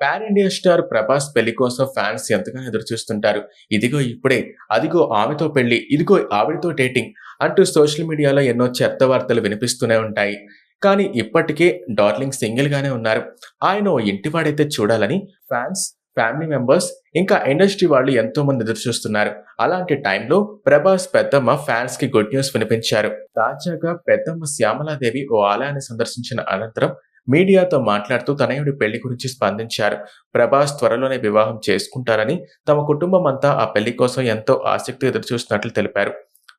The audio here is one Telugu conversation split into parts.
పాన్ ఇండియా స్టార్ 'ప్రభాస్' పెళ్లి కోసం ఫ్యాన్స్ ఎంతగానో ఎదురుచూస్తుంటారు. ఇదిగో ఇప్పుడే, అదిగో ఆమెతో పెళ్లి, ఇదిగో ఆవిడతో డేటింగ్ అంటూ సోషల్ మీడియాలో ఎన్నో చెత్త వార్తలు వినిపిస్తూనే ఉంటాయి. కానీ ఇప్పటికే డార్లింగ్ సింగిల్‌గానే ఉన్నారు. ఆయన ఓ ఇంటివాడైతే చూడాలని ఫ్యాన్స్, ఫ్యామిలీ మెంబర్స్ ఇంకా ఇండస్ట్రీ వాళ్ళు ఎంతోమంది ఎదురుచూస్తున్నారు. అలాంటి టైంలో 'ప్రభాస్' పెద్దమ్మ ఫ్యాన్స్‌కి గుడ్ న్యూస్ వినిపించారు. తాజాగా పెద్దమ్మ శ్యామలాదేవి ఓ ఆలయాన్ని సందర్శించిన అనంతరం మీడియాతో మాట్లాడుతూ తనయుడి పెళ్లి గురించి స్పందించారు. ప్రభాస్ త్వరలోనే వివాహం చేసుకుంటారని, తమ కుటుంబం అంతా ఆ పెళ్లి కోసం ఎంతో ఆసక్తిగా ఎదురుచూస్తున్నట్లు తెలిపారు.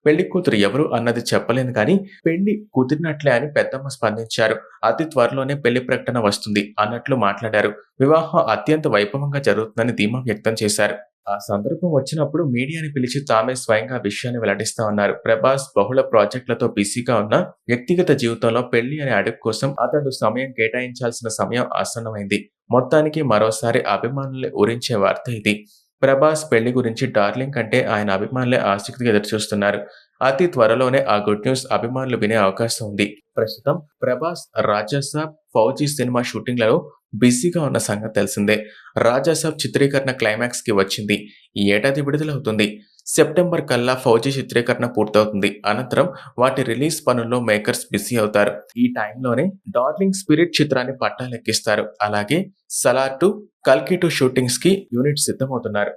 పెళ్లి కూతురు ఎవరు అన్నది చెప్పలేను గానీ, పెళ్లి కుదిరినట్లే అని పెద్దమ్మ స్పందించారు. అతి త్వరలోనే పెళ్లి ప్రకటన వస్తుంది అన్నట్లు మాట్లాడారు. వివాహం అత్యంత వైభవంగా జరుగుతుందని ధీమా వ్యక్తం చేశారు. ఆ సందర్భం వచ్చినప్పుడు మీడియాని పిలిచి తామే స్వయంగా ఆ విషయాన్ని వెల్లడిస్తామన్నారు. ప్రభాస్ బహుళ ప్రాజెక్టులతో బిజీగా ఉన్న వ్యక్తిగత జీవితంలో పెళ్లి అనే అడుగు కోసం అతడు సమయం కేటాయించాల్సిన సమయం ఆసన్నమైంది. మొత్తానికి మరోసారి అభిమానుల్ని ఊరించే వార్త ఇది. ప్రభాస్ పెళ్లి గురించి డార్లింగ్ కంటే ఆయన అభిమానులే ఆసక్తిగా ఎదురుచూస్తున్నారు. అతి త్వరలోనే ఆ గుడ్ న్యూస్ అభిమానులు వినే అవకాశం ఉంది. ప్రస్తుతం ప్రభాస్ 'రాజాసాబ్', 'ఫౌజీ' సినిమా షూటింగ్‌లలో బిజీగా ఉన్న సంగతి తెలిసిందే. 'రాజాసాబ్' చిత్రీకరణ క్లైమాక్స్‌కి వచ్చింది. ఈ ఏడాది విడుదలవుతుంది. సెప్టెంబర్ కల్లా 'ఫౌజీ' చిత్రీకరణ పూర్తవుతుంది. అనంతరం వాటి రిలీజ్ పనుల్లో మేకర్స్ బిజీ అవుతారు. ఈ టైంలోనే 'డార్లింగ్ స్పిరిట్' చిత్రాన్ని పట్టాలెక్కిస్తారు. అలాగే 'సలార్ 2', 'కల్కి 2' షూటింగ్స్‌కి యూనిట్ సిద్ధమవుతున్నారు.